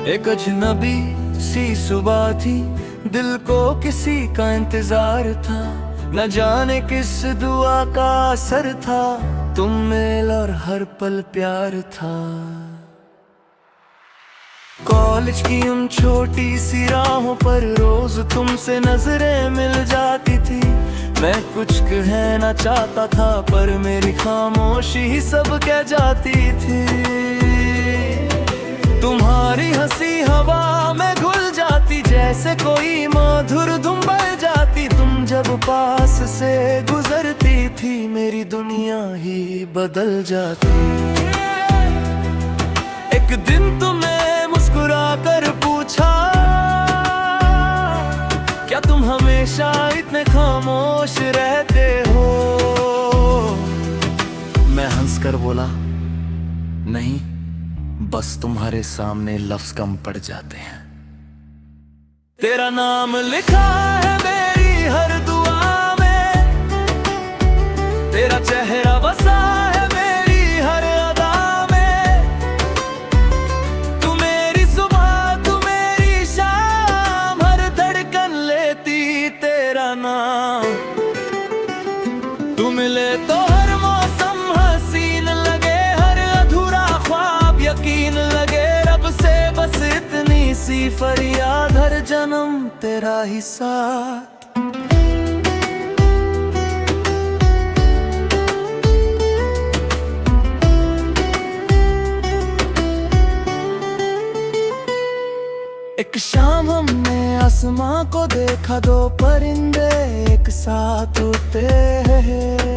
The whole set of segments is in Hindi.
एक अजनबी सी सुबह थी, दिल को किसी का इंतजार था। न जाने किस दुआ का असर था, तुम मेल और हर पल प्यार था। कॉलेज की उन छोटी सी राहों पर रोज तुमसे नजरें मिल जाती थी। मैं कुछ कहना चाहता था पर मेरी खामोशी ही सब कह जाती थी। तुम्हारी हंसी हवा में घुल जाती, जैसे कोई मधुर धुन बज जाती। तुम जब पास से गुजरती थी, मेरी दुनिया ही बदल जाती। एक दिन तुम्हें मुस्कुरा कर पूछा, क्या तुम हमेशा इतने खामोश रहते हो? मैं हंसकर बोला, नहीं, बस तुम्हारे सामने लफ्ज कम पड़ जाते हैं। तेरा नाम लिखा है मेरी हर दुआ में, तेरा चेहरा बसा है मेरी हर अदा में। तू मेरी सुबह, तू मेरी शाम, हर धड़कन लेती तेरा नाम। तू मिले तो हर मौसम हसीन लगे, हर अधूरा ख्वाब यकीन लगे। रब से बस इतनी सी फरियाद, हर जन्म तेरा ही साथ। एक शाम हमने आसमां को देखा, दो परिंदे एक साथ उड़ते हैं।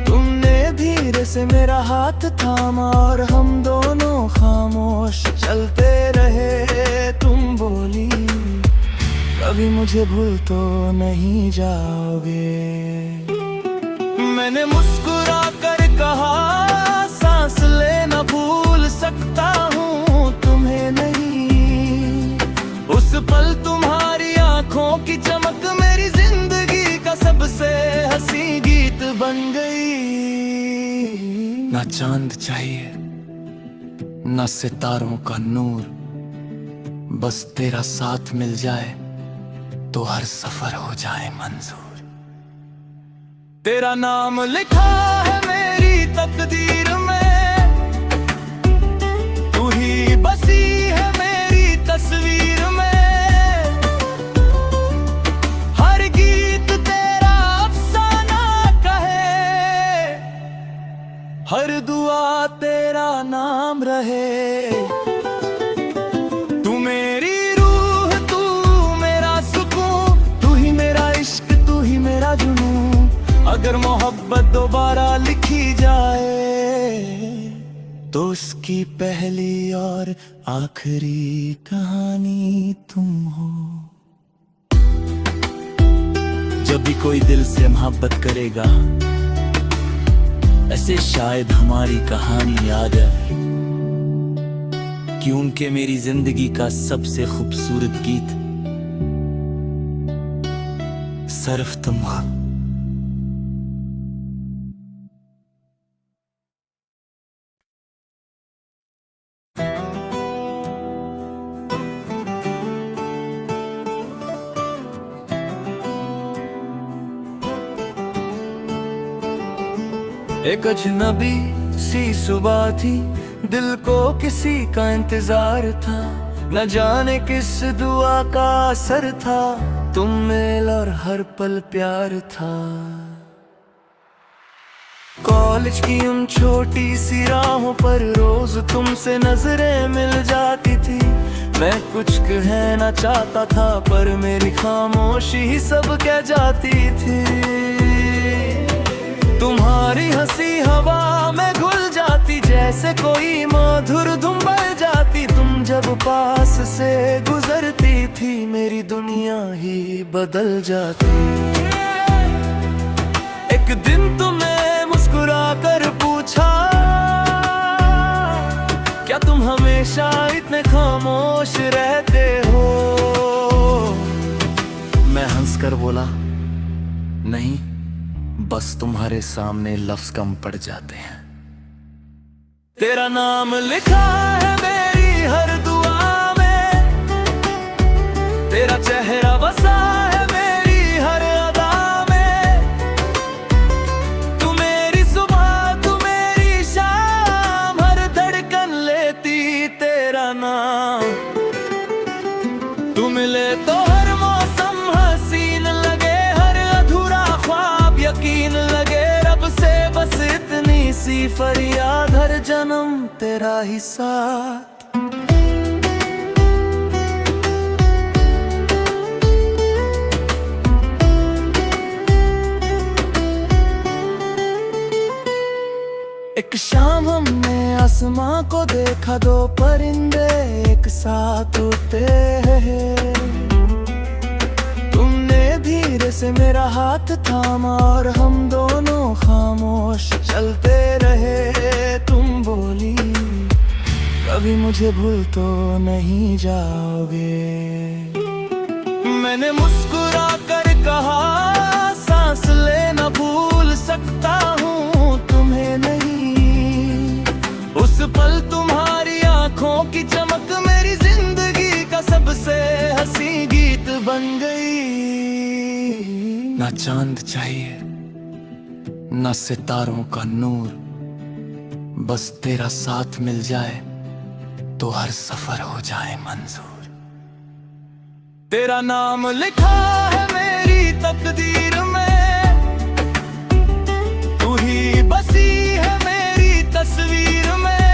तुमने धीरे से मेरा हाथ थामा और हम दोनों खामोश चलते रहे। तुम बोली, कभी मुझे भूल तो नहीं जाओगे। मैंने मुस्कुरा कर कहा, सांस लेना भूल सकता हूँ, तुम्हें नहीं। उस पल तुम्हारी आंखों की चमक मेरी जिंदगी का सबसे हंसी गीत बन गई। ना चांद चाहिए, ना सितारों का नूर, बस तेरा साथ मिल जाए तो हर सफर हो जाए मंजूर। तेरा नाम लिखा है मेरी तकदीर में, तू ही बसी है मेरी तस्वीर में। हर गीत तेरा अफसाना कहे, हर दुआ तेरा नाम रहे। तू मेरी रूह, तू मेरा सुकून, तू ही मेरा इश्क, तू ही मेरा जुनून। अगर मोहब्बत दोबारा लिखी जाए, तो उसकी पहली और आखिरी कहानी तुम हो। जब भी कोई दिल से मोहब्बत करेगा, ऐसे शायद हमारी कहानी याद है, क्योंकि मेरी जिंदगी का सबसे खूबसूरत गीत सिर्फ तुम हो। एक अजनबी सी सुबह थी, दिल को किसी का इंतजार था। न जाने किस दुआ का असर था, तुम मेल और हर पल प्यार था। कॉलेज की उन छोटी सी राहों पर रोज तुमसे नजरें मिल जाती थी। मैं कुछ कहना चाहता था पर मेरी खामोशी ही सब कह जाती थी। तुम्हारी हंसी हवा में घुल जाती, जैसे कोई मधुर धुन बज जाती। तुम जब पास से गुजरती थी, मेरी दुनिया ही बदल जाती। एक दिन तुम्हें मुस्कुरा कर पूछा, क्या तुम हमेशा इतने खामोश रहते हो? मैं हंसकर बोला, नहीं, बस तुम्हारे सामने लफ्ज कम पड़ जाते हैं। तेरा नाम लिखा है मेरी हर तू मिले तो हर मौसम हसीन लगे, हर अधूरा ख्वाब यकीन लगे। रब से बस इतनी सी फरियाद, हर जन्म तेरा ही साथ। एक शाम हमने आसमां को देखा, दो परिंदे एक साथ उड़ते हैं। तुमने धीरे से मेरा हाथ थामा और हम दोनों खामोश चलते रहे। तुम बोली कभी मुझे भूल तो नहीं जाओगे। मैंने मुस्कुरा कर कहा सांस लेना भूल सकता हूँ, तुम्हें नहीं। उस पल तुम्हारी आंखों की चमक मेरी जिंदगी का सबसे हंसी गीत बन गई। ना चांद चाहिए ना सितारों का नूर, बस तेरा साथ मिल जाए तो हर सफर हो जाए मंजूर। तेरा नाम लिखा है मेरी तकदीर में, तू ही बसी है मेरी तस्वीर में।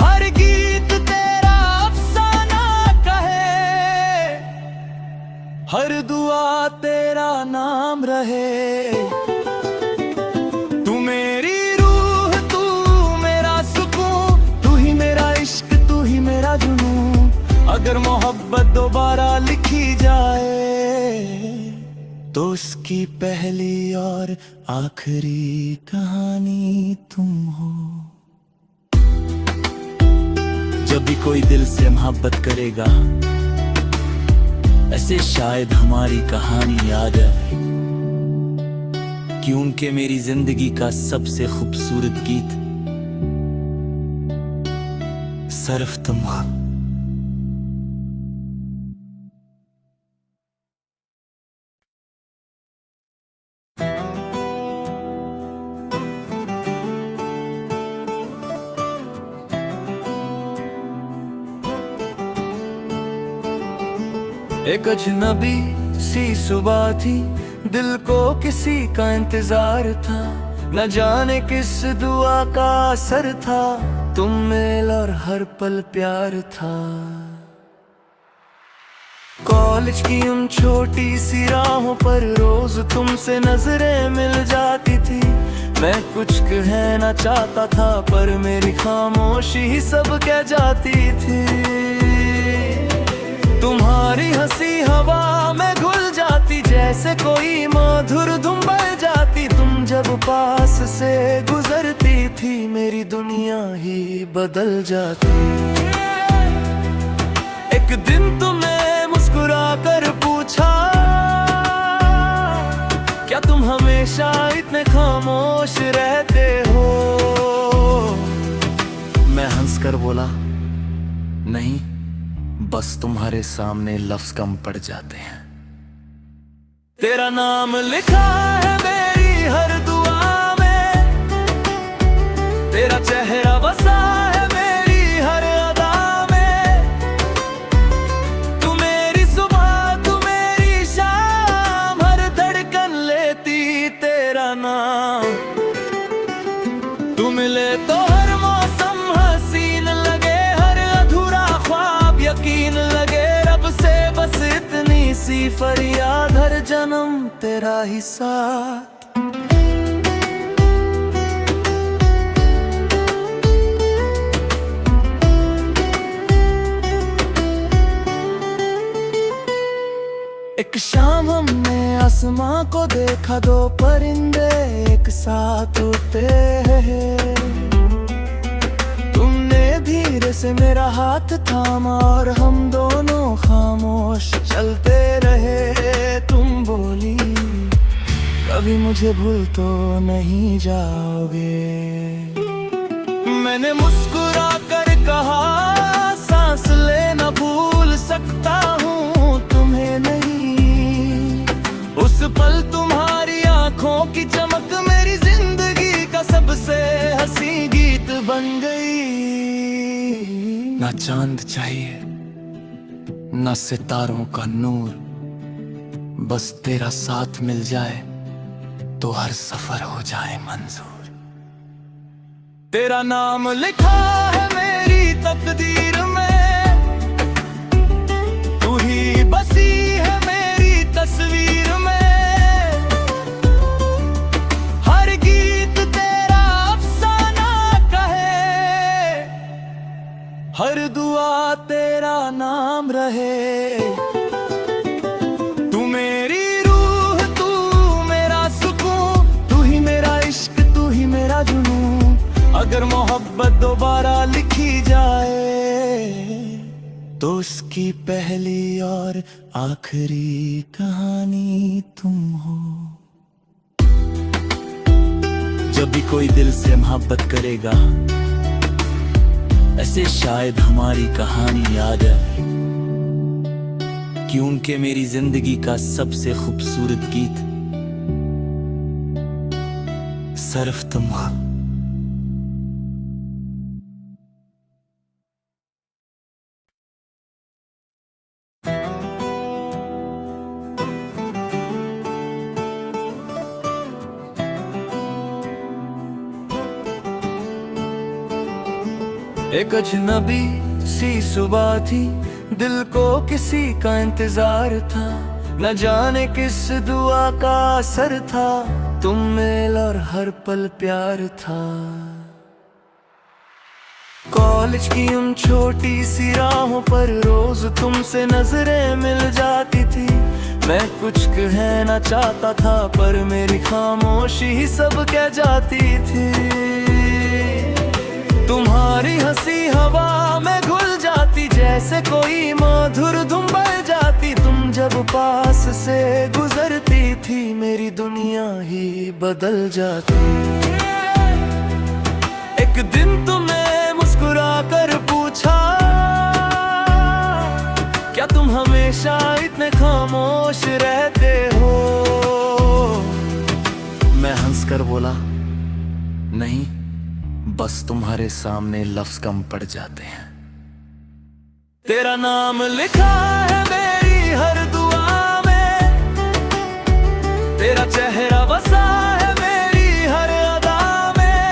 हर गीत तेरा अफसाना कहे, हर दुआ तेरा नाम रहे। तू मेरी रूह, तू मेरा सुकून, तू ही मेरा इश्क, तू ही मेरा जुनून। अगर मोहब्बत दोबारा लिखी जाए तो उसकी पहली और आखिरी कहानी तुम हो। जब भी कोई दिल से मोहब्बत करेगा, ऐसे शायद हमारी कहानी याद है कि उनके मेरी जिंदगी का सबसे खूबसूरत गीत सिर्फ तुम हो। एक अजनबी सी सुबह थी, दिल को किसी का इंतजार था। न जाने किस दुआ का असर था, तुम मेल और हर पल प्यार था। कॉलेज की उन छोटी सी राहों पर रोज तुमसे नजरें मिल जाती थी। मैं कुछ कहना चाहता था पर मेरी खामोशी ही सब कह जाती थी। तुम्हारी हंसी हवा में घुल जाती, जैसे कोई मधुर धुन बज जाती। तुम जब पास से गुजरती थी, मेरी दुनिया ही बदल जाती। एक दिन तुमने मुस्कुरा कर पूछा, क्या तुम हमेशा इतने खामोश रहते हो? मैं हंसकर बोला, नहीं, बस तुम्हारे सामने लफ्ज कम पड़ जाते हैं। तेरा नाम लिखा है मेरी हर दुआ में, तेरा चेहरा बसा है मेरी हर अदा में। तू मेरी सुबह, तू मेरी शाम, हर धड़कन लेती तेरा नाम। तू मिले तो हर मौसम हसीन लगे, हर अधूरा ख्वाब यकीन लगे। रब से बस इतनी सी फरियाद, हर जन्म तेरा ही साथ। एक शाम हमने आसमां को देखा, दो परिंदे एक साथ उड़ते हैं। तुमने धीरे से मेरा हाथ थामा और हम दोनों खामोश चलते रहे। तुम बोली कभी मुझे भूल तो नहीं जाओगे। मैंने मुस्कुरा कर कहा सांस लेना भूल सकता हूँ, तुम्हें नहीं। उस पल तुम्हारी आंखों की चमक मेरी जिंदगी का सबसे हंसी गीत बन गई। ना चांद चाहिए न सितारों का नूर, बस तेरा साथ मिल जाए तो हर सफर हो जाए मंजूर। तेरा नाम लिखा है मेरी तकदीर में, तू ही बसी है मेरी तस्वीर में। हर गीत तेरा अफसाना कहे, हर दुआ तेरा नाम रहे। तू मेरी रूह, तू मेरा सुकून, तू ही मेरा इश्क, तू ही मेरा जुनून। अगर मोहब्बत दोबारा लिखी जाए तो उसकी पहली और आखिरी कहानी तुम हो। जब भी कोई दिल से मोहब्बत करेगा, ऐसे शायद हमारी कहानी याद है कि उनके मेरी जिंदगी का सबसे खूबसूरत गीत सिर्फ तुम हो। एक अजनबी सी सुबह थी, दिल को किसी का इंतजार था। न जाने किस दुआ का असर था, तुम मेल और हर पल प्यार था। कॉलेज की उन छोटी सी राहों पर रोज तुमसे नजरें मिल जाती थी। मैं कुछ कहना चाहता था पर मेरी खामोशी ही सब कह जाती थी। तुम्हारी हंसी हवा में घुल जाती, जैसे कोई मधुर धुन बज जाती। तुम जब पास से गुजरती थी, मेरी दुनिया ही बदल जाती। एक दिन तुमने मुस्कुरा कर पूछा, क्या तुम हमेशा इतने खामोश रहते हो? मैं हंसकर बोला, नहीं, बस तुम्हारे सामने लफ्ज कम पड़ जाते हैं। तेरा नाम लिखा है मेरी हर दुआ में, तेरा चेहरा बसा है मेरी हर अदा में।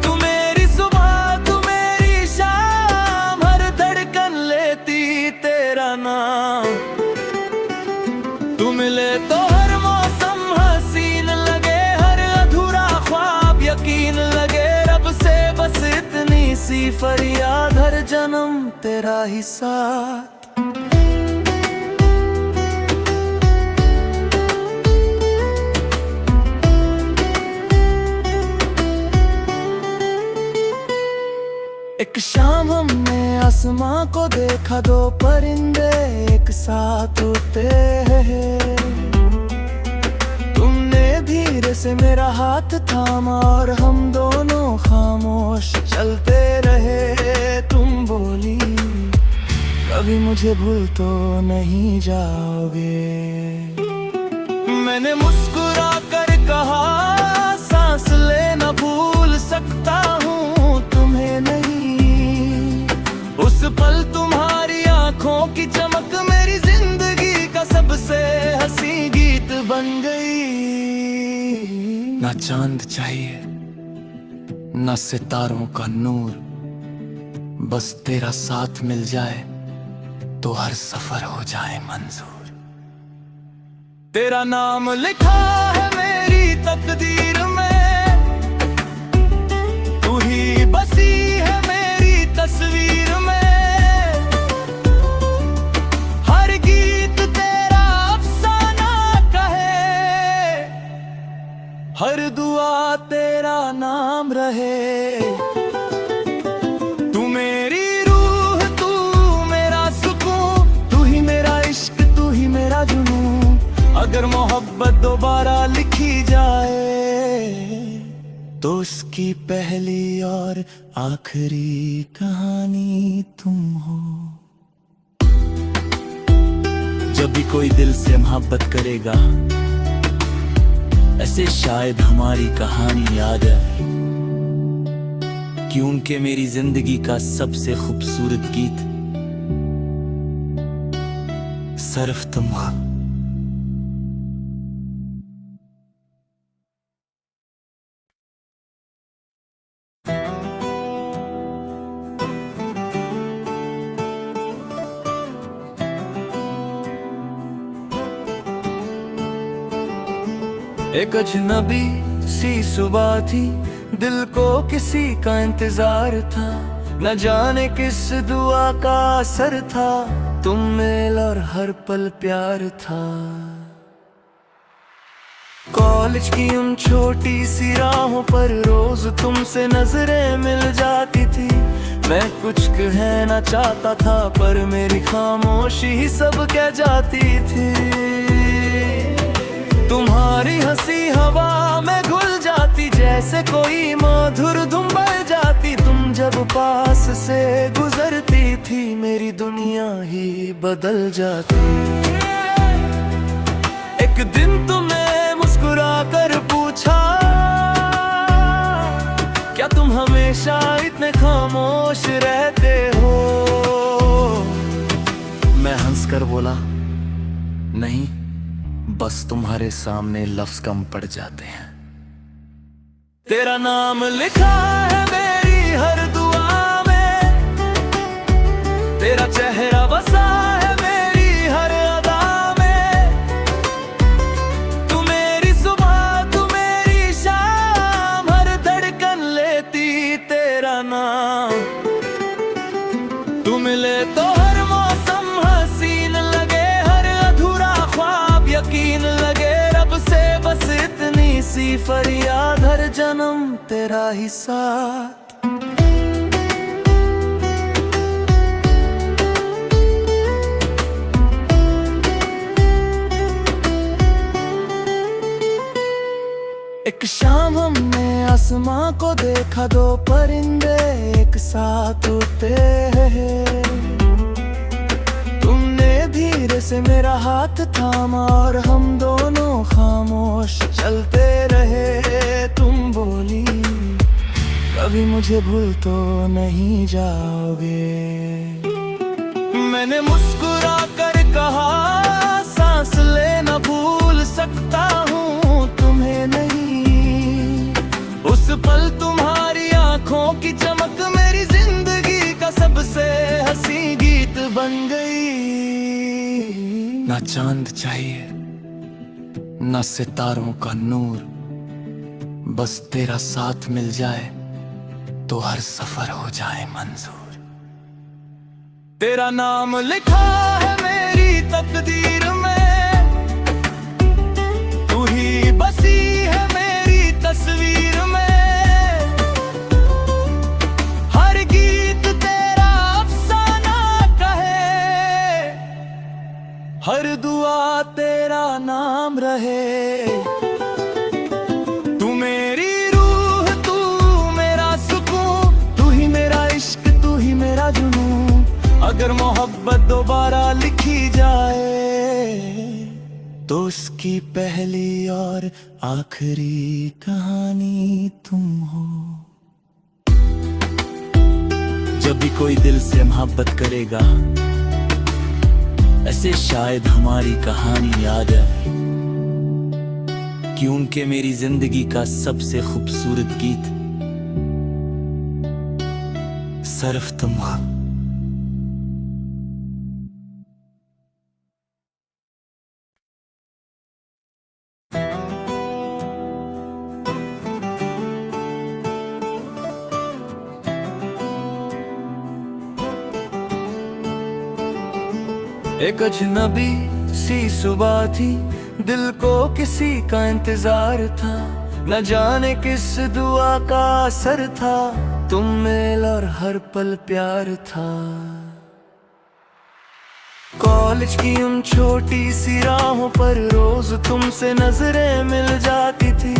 तू मेरी सुबह, तू मेरी शाम, हर धड़कन लेती तेरा नाम। तू मिले तो हर मौसम हसीन लगे, हर अधूरा ख्वाब यकीन लगे। रब से बस इतनी सी फरियाद, हर जन्म तेरा ही साथ। एक शाम हमने आसमां को देखा, दो परिंदे एक साथ उड़ते हैं। तुमने धीरे से मेरा हाथ थामा और हम दोनों खामोश चलते रहे। तुम बोली, कभी मुझे भूल तो नहीं जाओगे। मैंने मुस्कुरा कर कहा, सांस लेना भूल सकता हूँ, तुम्हें नहीं। उस पल तुम्हारी आंखों की चमक मेरी जिंदगी का सबसे हंसी गीत बन गई। ना चांद चाहिए, ना सितारों का नूर, बस तेरा साथ मिल जाए तो हर सफर हो जाए मंजूर। तेरा नाम लिखा है मेरी तकदीर में, तू ही बसी है मेरी तस्वीर में। हर गीत तेरा अफसाना कहे, हर दुआ तेरा नाम रहे। तू मेरी रूह, तू मेरा सुकून, तू ही मेरा इश्क, तू ही मेरा जुनून। अगर मोहब्बत दोबारा लिखी जाए तो उसकी पहली और आखिरी कहानी तुम हो। जब भी कोई दिल से मोहब्बत करेगा, ऐसे शायद हमारी कहानी याद है कि उनके मेरी जिंदगी का सबसे खूबसूरत गीत सिर्फ तुम हो। एक अजनबी सी सुबह थी, दिल को किसी का इंतजार था, न जाने किस दुआ का असर था, तुम मेल और हर पल प्यार था। कॉलेज की उन छोटी सी राहों पर रोज तुमसे नजरें मिल जाती थी, मैं कुछ कहना चाहता था पर मेरी खामोशी ही सब कह जाती थी। तुम्हारी हंसी हवा में घुल जाती, जैसे कोई मधुर धुन बज जाती, तुम जब पास से गुजरती थी मेरी दुनिया ही बदल जाती। एक दिन तुमने मुस्कुरा कर पूछा, क्या तुम हमेशा इतने खामोश रहते हो? मैं हंसकर बोला, नहीं, बस तुम्हारे सामने लफ्ज कम पड़ जाते हैं। तेरा नाम लिखा है मेरी हर दुआ में, तेरा चेहरा बसा है मेरी हर अदा में, तू मेरी सुबह तू मेरी शाम, हर धड़कन लेती तेरा नाम। तू मिले तो हर मौसम हसीन लगे, हर अधूरा ख्वाब यकीन लगे, रब से बस इतनी सी फरियाद, हर जन्म तेरा ही साथ। एक शाम हमने आसमां को देखा, दो परिंदे एक साथ उड़ते हैं, धीरे से मेरा हाथ थामा और हम दोनों खामोश चलते रहे। तुम बोली, कभी मुझे भूल तो नहीं जाओगे? मैंने मुस्कुरा कर कहा, सांस लेना भूल सकता हूँ, तुम्हें नहीं। उस पल तुम्हारी आंखों की चमक मेरी जिंदगी का सबसे हंसी गीत बन गई। ना चांद चाहिए ना सितारों का नूर, बस तेरा साथ मिल जाए तो हर सफर हो जाए मंजूर। तेरा नाम लिखा है मेरी तकदीर में, तू ही बसी है मेरी तस्वीर में, हर गीत तेरा अफसाना कहे, हर दुआ तेरा नाम रहे। तू मेरी रूह तू मेरा सुकून, तू ही मेरा इश्क तू ही मेरा जुनून, अगर मोहब्बत दोबारा लिखी जाए तो उसकी पहली और आखिरी कहानी तुम हो। जब भी कोई दिल से मोहब्बत करेगा, ऐसे शायद हमारी कहानी याद है कि उनके मेरी जिंदगी का सबसे खूबसूरत गीत सिर्फ तुम हो। एक अजनबी सी सुबह थी, दिल को किसी का इंतजार था, न जाने किस दुआ का असर था, तुम मेल और हर पल प्यार था। कॉलेज की उन छोटी सी राहों पर रोज तुमसे नजरें मिल जाती थी,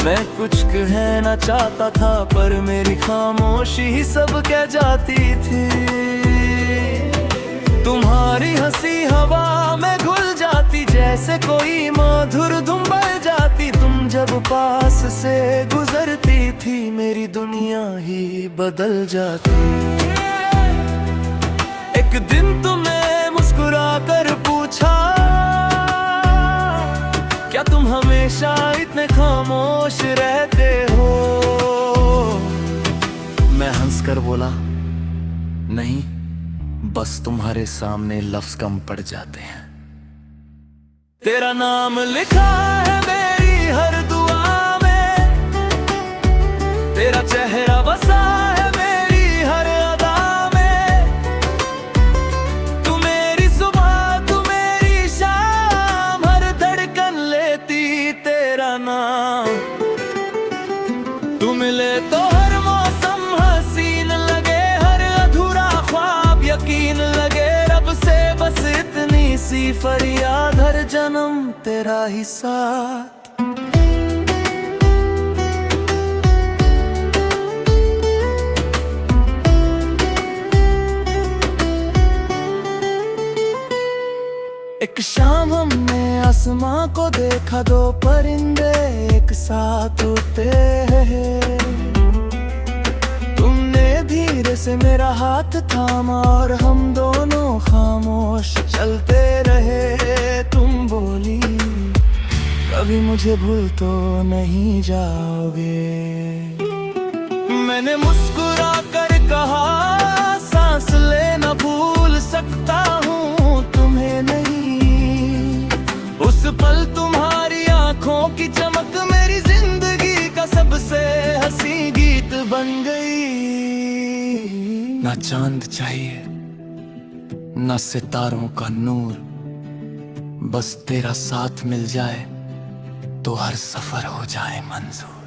मैं कुछ कहना चाहता था पर मेरी खामोशी ही सब कह जाती थी। तुम्हारी हंसी हवा में घुल जाती, जैसे कोई मधुर धुन बज जाती, तुम जब पास से गुजरती थी मेरी दुनिया ही बदल जाती। एक दिन तुमने मुस्कुरा कर पूछा, खामोश रहते हो। मैं हंसकर बोला, नहीं, बस तुम्हारे सामने लफ्ज कम पड़ जाते हैं। तेरा नाम लिखा है मेरी हर दुआ में, तेरा चेहरा बसा है मेरी हर अदा में। तू मेरी सुबह, तू मेरी शाम, हर धड़कन लेती तेरा नाम। तू मिले तो हर मौसम हसीन लगे, हर अधूरा ख्वाब यकीन लगे। रब से बस इतनी सी फरियाद, हर जन्म तेरा ही साथ। एक शाम हमने आसमां को देखा, दो परिंदे एक साथ उड़ते हैं। तुमने धीरे से मेरा हाथ थामा और हम दोनों खामोश चलते रहे। तुम बोली, कभी मुझे भूल तो नहीं जाओगे। मैंने मुस्कुरा कर कहा, सांस लेना भूल सकता हूँ, तुम्हें नहीं। उस पल तुम्हारी आंखों की चमक मेरी जिंदगी का सबसे हंसी गीत बन गई। ना चांद चाहिए ना सितारों का नूर, बस तेरा साथ मिल जाए तो हर सफर हो जाए मंजूर।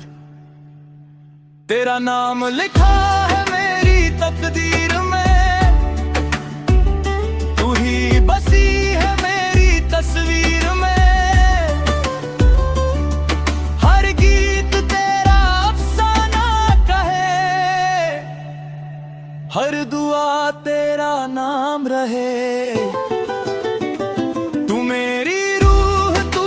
तेरा नाम लिखा है मेरी तकदीर में, तू ही बसी है मेरी तस्वीर में। हर गीत तेरा अफसाना कहे, हर दुआ तेरा नाम रहे। तू मेरी रूह, तू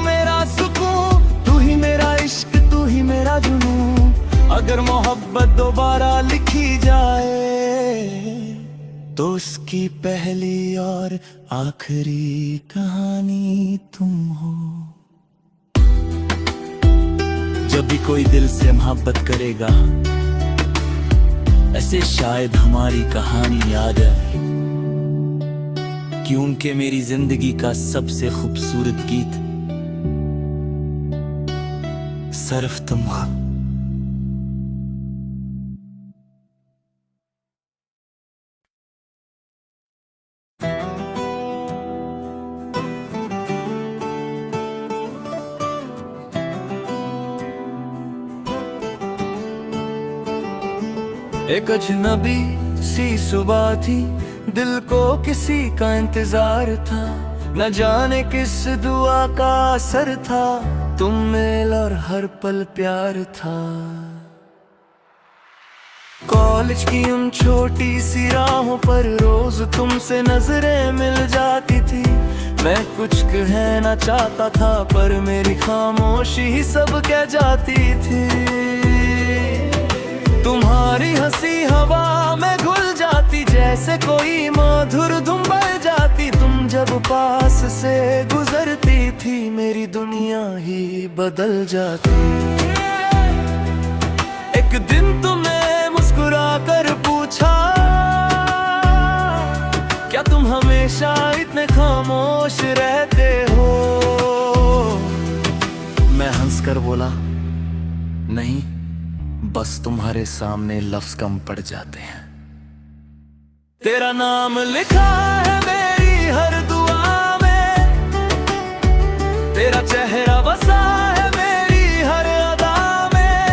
मेरा सुकून, तू ही मेरा इश्क, तू ही मेरा जुनून। अगर मोहब्बत दोबारा लिखी जाए तो उसकी पहली और आखिरी कहानी तुम हो। जब भी कोई दिल से मोहब्बत करेगा, ऐसे शायद हमारी कहानी याद है, क्योंकि मेरी जिंदगी का सबसे खूबसूरत गीत सिर्फ तुम हो। एक अजनबी सी सुबह थी, दिल को किसी का इंतजार था। न जाने किस दुआ का असर था, तुम मेल और हर पल प्यार था। कॉलेज की उन छोटी सी राहों पर रोज तुमसे नजरें मिल जाती थी। मैं कुछ कहना चाहता था पर मेरी खामोशी ही सब कह जाती थी। तुम्हारी हंसी हवा में घुल जाती, जैसे कोई मधुर धुन बज जाती। तुम जब पास से गुजरती थी, मेरी दुनिया ही बदल जाती। एक दिन तुमने मुस्कुरा कर पूछा, क्या तुम हमेशा इतने खामोश रहते हो? मैं हंसकर बोला, नहीं, बस तुम्हारे सामने लफ्ज कम पड़ जाते हैं। तेरा नाम लिखा है मेरी हर दुआ में, तेरा चेहरा बसा है मेरी हर अदा में।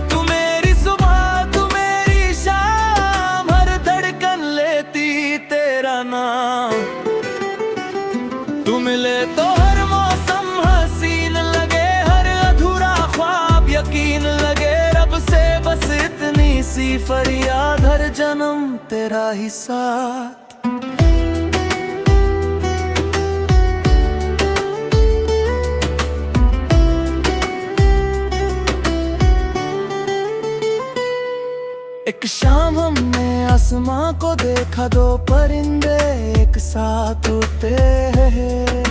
तू मेरी सुबह, तू मेरी शाम, हर धड़कन लेती तेरा नाम। तू मिले तो हर मौसम हसीन लगे, हर अधूरा ख्वाब यकीन लगे। रब से बस इतनी सी फरियाद, हर जन्म तेरा ही साथ। एक शाम हमने आसमां को देखा, दो परिंदे एक साथ उड़ते हैं।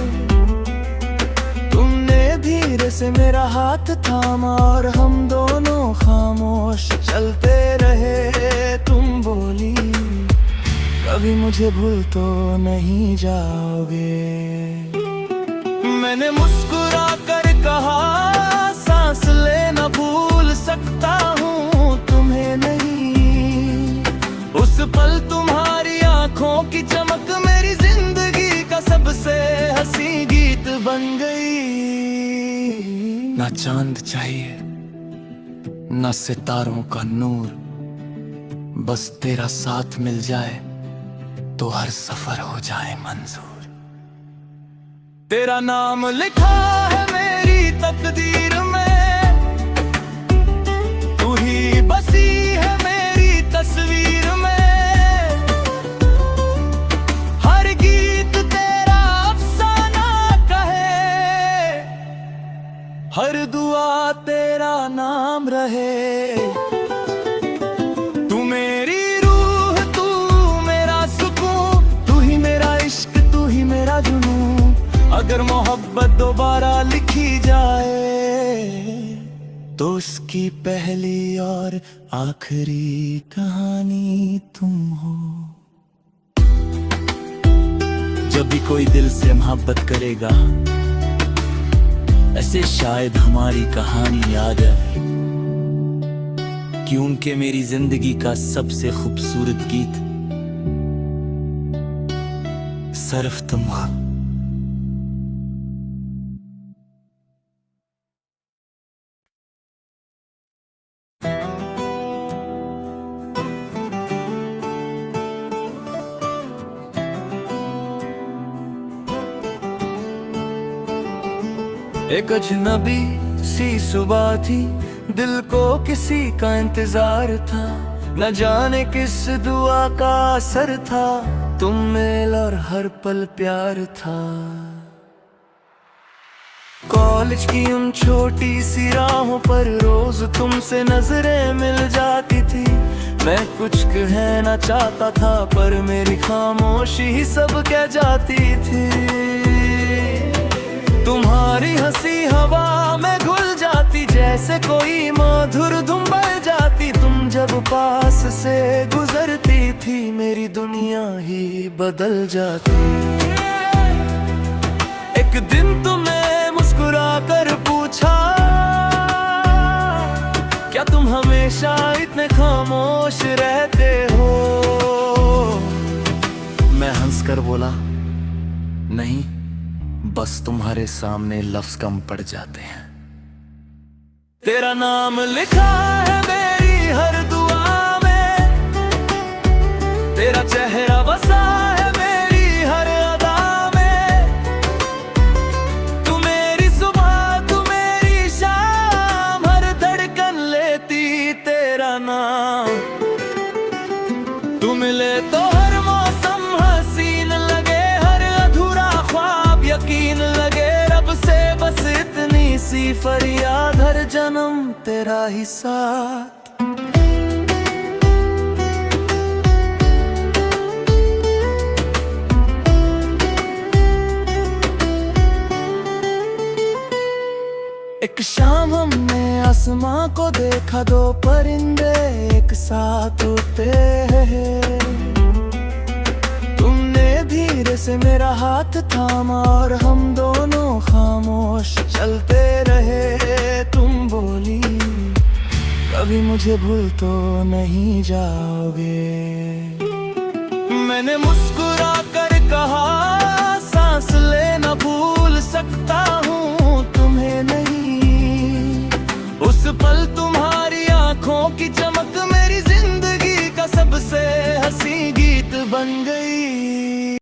तुमने धीरे धीरे से मेरा हाथ थामा और हम दोनों खामोश चलते रहे। तुम बोली कभी मुझे भूल तो नहीं जाओगे। मैंने मुस्कुरा कर कहा सांस लेना भूल सकता हूँ तुम्हें नहीं। उस पल तुम्हारी आंखों की चमक मेरी जिंदगी का सबसे हंसी गीत बन गई। ना चांद चाहिए ना सितारों का नूर, बस तेरा साथ मिल जाए तो हर सफर हो जाए मंजूर। तेरा नाम लिखा है मेरी तकदीर में, तू ही बसी है मेरी तस्वीर में। हर गीत तेरा अफसाना कहे, हर दुआ तेरा नाम रहे। तू मेरी रूह, तू मेरा सुकून, तू ही मेरा इश्क, तू ही मेरा जुनून। अगर मोहब्बत दोबारा लिखी जाए तो उसकी पहली और आखिरी कहानी तुम हो। जब भी कोई दिल से मोहब्बत करेगा ऐसे शायद हमारी कहानी याद है कि उनके मेरी जिंदगी का सबसे खूबसूरत गीत सिर्फ तुम हो। एक अजनबी सी सुबह थी, दिल को किसी का इंतजार था। न जाने किस दुआ का असर था, तुम मेल और हर पल प्यार था। कॉलेज की उन छोटी सी राहों पर रोज तुमसे नजरें मिल जाती थी। मैं कुछ कहना चाहता था पर मेरी खामोशी ही सब कह जाती थी। तुम्हारी हंसी हवा में घुल जाती, जैसे कोई मधुर धुन बज जाती। तुम जब पास से गुजरती थी मेरी दुनिया ही बदल जाती। एक दिन तुमने मुस्कुरा कर पूछा, क्या तुम हमेशा इतने खामोश रहते हो? मैं हंसकर बोला, नहीं, बस तुम्हारे सामने लफ्ज कम पड़ जाते हैं। तेरा नाम लिखा है मेरी हर दुआ में, तेरा चेहरा बसा है मेरी हर अदा में। तू मेरी सुबह, तू मेरी शाम, हर धड़कन लेती तेरा नाम। तू मिले तो हर मौसम हसीन लगे, हर अधूरा ख्वाब यकीन लगे। रब से बस इतनी सी फरियाद, हर जन्म तेरा ही साथ। एक शाम हमने आसमां को देखा, दो परिंदे एक साथ उड़ते हैं। धीरे से मेरा हाथ थामा और हम दोनों खामोश चलते रहे। तुम बोली कभी मुझे भूल तो नहीं जाओगे। मैंने मुस्कुरा कर कहा सांस लेना भूल सकता हूँ तुम्हें नहीं। उस पल तुम्हारी आंखों की चमक मेरी जिंदगी का सबसे हंसी गीत बन गई।